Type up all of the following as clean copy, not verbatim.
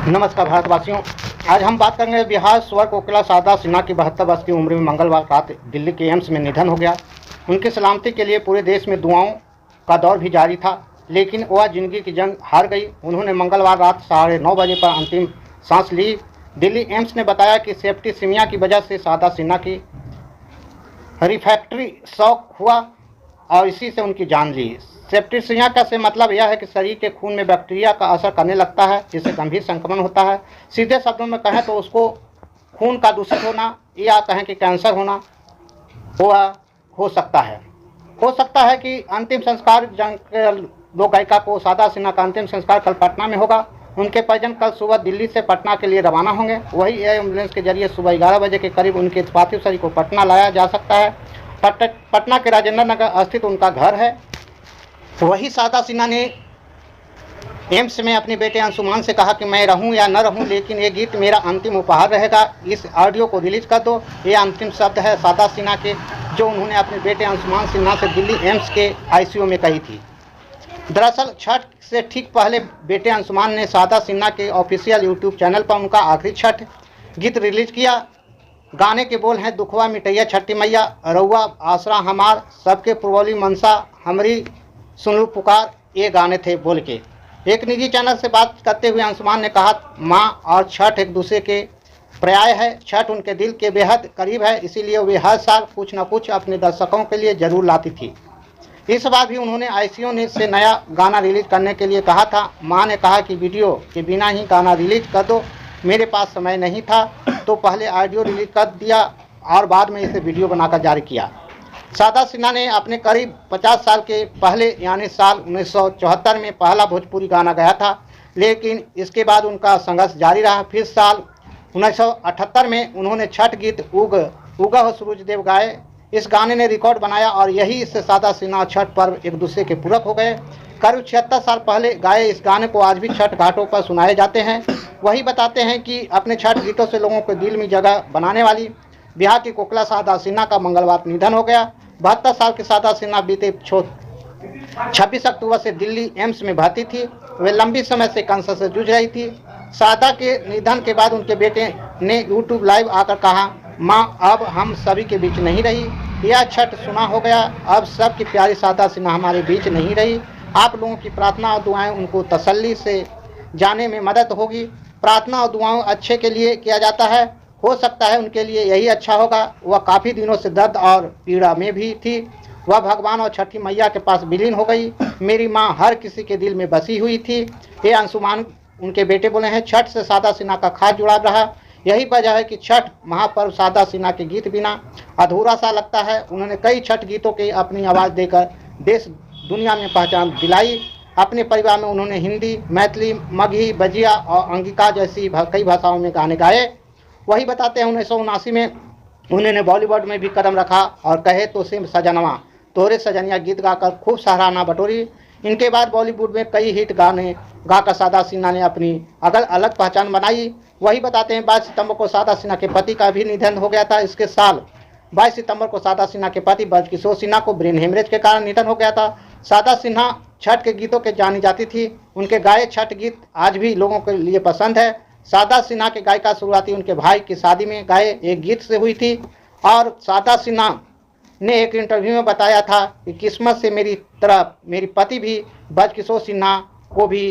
नमस्कार भारतवासियों। आज हम बात करेंगे बिहार स्वर कोकिला शारदा सिन्हा की 72 वर्ष की उम्र में मंगलवार रात दिल्ली के एम्स में निधन हो गया। उनकी सलामती के लिए पूरे देश में दुआओं का दौर भी जारी था, लेकिन वह जिंदगी की जंग हार गई। उन्होंने मंगलवार रात 9:30 बजे पर अंतिम सांस ली। दिल्ली एम्स ने बताया कि सेप्टिसीमिया की वजह से शारदा सिन्हा की रिफ्रैक्टरी शॉक हुआ और इसी से उनकी जान ली। सेप्टिसीमिया का से मतलब यह है कि शरीर के खून में बैक्टीरिया का असर करने लगता है, जिससे गंभीर संक्रमण होता है। सीधे शब्दों में कहें तो उसको खून का दूषित होना या कहें कि कैंसर होना हो सकता है कि अंतिम संस्कार दो गायिका को शारदा सिन्हा का अंतिम संस्कार कल पटना में होगा। उनके परिजन कल सुबह दिल्ली से पटना के लिए रवाना होंगे। वही एयर एम्बुलेंस के जरिए सुबह 11 बजे के करीब उनके पार्थिव शरीर को पटना लाया जा सकता है। पटना के राजेंद्र नगर स्थित उनका घर है। वही शारदा सिन्हा ने एम्स में अपने बेटे अंशुमान से कहा कि मैं रहूं या न रहूं, लेकिन ये गीत मेरा अंतिम उपहार रहेगा। इस ऑडियो को रिलीज कर दो। ये अंतिम शब्द है शारदा सिन्हा के, जो उन्होंने अपने बेटे अंशुमान सिन्हा से दिल्ली एम्स के आईसीयू में कही थी। दरअसल छठ से ठीक पहले बेटे अंशुमान ने शारदा सिन्हा के ऑफिशियल यूट्यूब चैनल पर उनका आखिरी छठ गीत रिलीज किया। गाने के बोल हैं, दुखवा मिटैया छठी मैया, रउआ आसरा हमार, सबके पुरवली मनसा हमरी सुनलू पुकार, ये गाने थे बोल के। एक निजी चैनल से बात करते हुए अंशुमान ने कहा, माँ और छठ एक दूसरे के पर्याय है। छठ उनके दिल के बेहद करीब है, इसीलिए वे हर साल कुछ न कुछ अपने दर्शकों के लिए जरूर लाती थी। इस बार भी उन्होंने आईसीयू से नया गाना रिलीज करने के लिए कहा था। माँ ने कहा कि वीडियो के बिना ही गाना रिलीज कर दो। मेरे पास समय नहीं था तो पहले ऑडियो रिलीज कर दिया और बाद में इसे वीडियो बनाकर जारी किया। शारदा सिन्हा ने अपने करीब 50 साल के पहले यानी साल 1974 में पहला भोजपुरी गाना गाया था, लेकिन इसके बाद उनका संघर्ष जारी रहा। फिर साल 1978 में उन्होंने छठ गीत उगा हो सूरज देव गाए। इस गाने ने रिकॉर्ड बनाया और यही इससे शारदा सिन्हा और छठ पर्व एक दूसरे के पूरक हो गए। करीब 76 साल पहले गाए इस गाने को आज भी छठ घाटों पर सुनाए जाते हैं। वही बताते हैं कि अपने छठ गीतों से लोगों के दिल में जगह बनाने वाली बिहार की कोकिला शारदा सिन्हा का मंगलवार निधन हो गया। 72 साल की शारदा सिन्हा बीते 26 अक्टूबर से दिल्ली एम्स में भर्ती थी। वे लंबी समय से कैंसर से जूझ रही थी। शारदा के निधन के बाद उनके बेटे ने यूट्यूब लाइव आकर कहा, माँ अब हम सभी के बीच नहीं रही। यह छठ सुना हो गया। अब सबकी प्यारी शारदा सिन्हा हमारे बीच नहीं रही। आप लोगों की प्रार्थना और दुआएं उनको तसल्ली से जाने में मदद होगी। प्रार्थना और दुआओं अच्छे के लिए किया जाता है, हो सकता है उनके लिए यही अच्छा होगा। वह काफ़ी दिनों से दर्द और पीड़ा में भी थी। वह भगवान और छठी मैया के पास विलीन हो गई। मेरी माँ हर किसी के दिल में बसी हुई थी। ये अंशुमान उनके बेटे बोले हैं। छठ से शारदा सिन्हा का खास जुड़ाव रहा। यही वजह है कि छठ महापर्व शारदा सिन्हा के गीत बिना अधूरा सा लगता है। उन्होंने कई छठ गीतों की अपनी आवाज़ देकर देश दुनिया में पहचान दिलाई। अपने परिवार में उन्होंने हिंदी, मैथिली, मगही, बजिया और अंगिका जैसी कई भाषाओं में गाने गाए। वही बताते हैं 1979 में उन्होंने बॉलीवुड में भी कदम रखा और कहे तो सिम सजनवा तोरे सजनिया गीत गाकर खूब सराहना बटोरी। इनके बाद बॉलीवुड में कई हिट गाने गाकर शारदा सिन्हा ने अपनी अलग पहचान बनाई। वही बताते हैं 22 सितंबर को शारदा सिन्हा के पति का भी निधन हो गया था। इसके साल 22 सितंबर को शारदा सिन्हा के पति ब्रजकिशोर सिन्हा को ब्रेन हेमरेज के कारण निधन हो गया था। शारदा सिन्हा छठ के गीतों के जानी जाती थी। उनके गाए छठ गीत आज भी लोगों के लिए पसंद है। शारदा सिन्हा के गायिका शुरुआती उनके भाई की शादी में गाए एक गीत से हुई थी और शारदा सिन्हा ने एक इंटरव्यू में बताया था कि किस्मत से मेरी तरफ मेरी पति भी ब्रजकिशोर सिन्हा को भी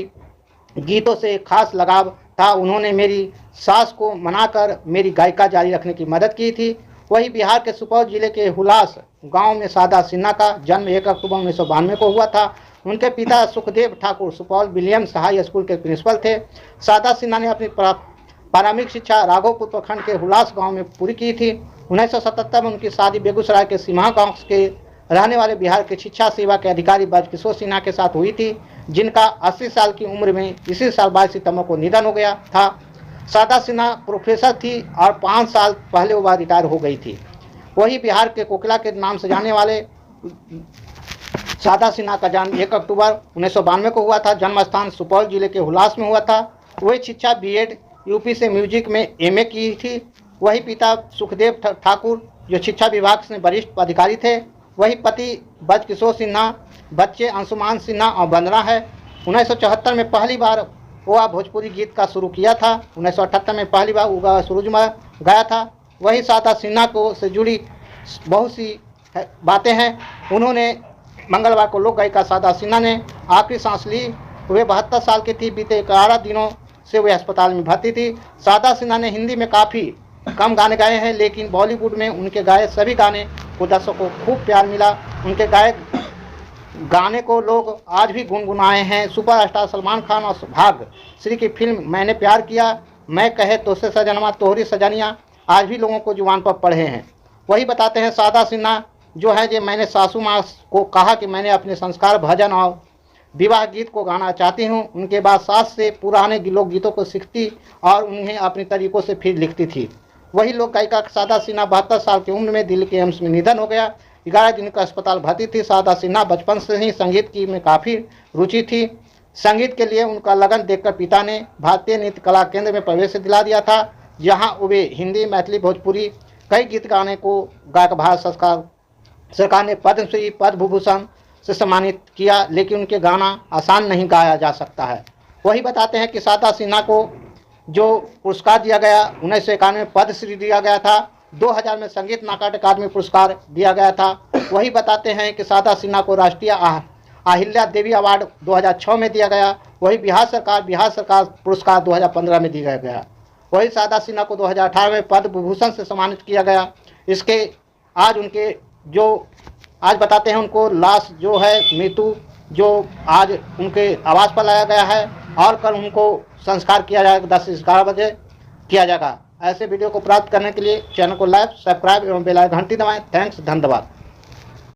गीतों से खास लगाव था। उन्होंने मेरी सास को मनाकर मेरी गायिका जारी रखने की मदद की थी। वही बिहार के सुपौल जिले के हुलास गांव में शारदा सिन्हा का जन्म 1 अक्टूबर 1992 को हुआ था। उनके पिता Sukhdev Thakur Supaul Williams high school के प्रिंसिपल थे। शारदा सिन्हा ने अपनी प्रारंभिक शिक्षा राघोपुर प्रखंड के हुलास गांव में पूरी की थी। 1977 में उनकी शादी बेगूसराय के सिम्हा गांव के रहने वाले बिहार के शिक्षा सेवा के अधिकारी ब्रजकिशोर सिन्हा के साथ हुई थी, जिनका 80 साल की उम्र में इसी साल 22 सितंबर को निधन हो गया था। शारदा सिन्हा प्रोफेसर थी और 5 साल पहले वह रिटायर हो गई थी। वही बिहार के कोकिला के नाम से जाने वाले शारदा सिन्हा का जन्म 1 अक्टूबर 1992 को हुआ था। जन्म स्थान सुपौल जिले के हुलास में हुआ था। वही शिक्षा बीएड यूपी से म्यूजिक में एमए की थी। वही पिता सुखदेव ठाकुर जो शिक्षा विभाग से वरिष्ठ अधिकारी थे। वही पति ब्रजकिशोर सिन्हा, बच्चे अंशुमान सिन्हा और वंदना है। 1974 में पहली बार वो भोजपुरी गीत का शुरू किया था। 1978 में पहली बार उगा सूरज में गाया था। वही शारदा सिन्हा को से जुड़ी बहुत सी बातें हैं। उन्होंने मंगलवार को लोक गायिका शारदा सिन्हा ने आखिरी सांस ली। वे 72 साल की थी। बीते 11 दिनों से वे अस्पताल में भर्ती थी। शारदा सिन्हा ने हिंदी में काफ़ी कम गाने गाए हैं, लेकिन बॉलीवुड में उनके गाए सभी गाने को दर्शकों को खूब प्यार मिला। उनके गाए गाने को लोग आज भी गुनगुनाए हैं। सुपरस्टार सलमान खान और भाग्यश्री की फिल्म मैंने प्यार किया, मैं कहे तो से सजनमा तोहरी सजनिया आज भी लोगों को जुबान पर पढ़े हैं। वही बताते हैं शारदा सिन्हा जो है कि मैंने सासू माँ को कहा कि मैंने अपने संस्कार भजन और विवाह गीत को गाना चाहती हूँ। उनके बाद सास से पुराने लोकगीतों को सीखती और उन्हें अपने तरीकों से फिर लिखती थी। वही लोक गायिका शारदा सिन्हा 72 साल की उम्र में दिल्ली के एम्स में निधन हो गया। 11 दिन का अस्पताल भर्ती थी। शारदा सिन्हा बचपन से ही संगीत की में काफ़ी रुचि थी। संगीत के लिए उनका लगन देखकर पिता ने भारतीय नृत्य कला केंद्र में प्रवेश दिला दिया था, जहाँ वे हिंदी, मैथिली, भोजपुरी कई गीत गाने को गायक भारत सरकार ने पद्मश्री, पद्म विभूषण से सम्मानित किया, लेकिन उनके गाना आसान नहीं गाया जा सकता है। वही बताते हैं कि शारदा सिन्हा को जो पुरस्कार दिया गया 1991 में पद्मश्री दिया गया था। 2000 में संगीत नाटक अकादमी पुरस्कार दिया गया था। वही बताते हैं कि शारदा सिन्हा को राष्ट्रीय अहिल्या देवी अवार्ड 2006 में दिया गया। वही बिहार सरकार पुरस्कार 2015 में दिया गया। वही शारदा सिन्हा को 2018 में पद्म विभूषण से सम्मानित किया गया। इसके आज उनके जो आज बताते हैं उनको लाश जो है मृत्यु जो आज उनके आवास पर लाया गया है और कल उनको संस्कार किया जाएगा 10 से 11 बजे किया जाएगा। ऐसे वीडियो को प्राप्त करने के लिए चैनल को लाइक, सब्सक्राइब एवं बेल आइकन घंटी दबाएं। थैंक्स, धन्यवाद।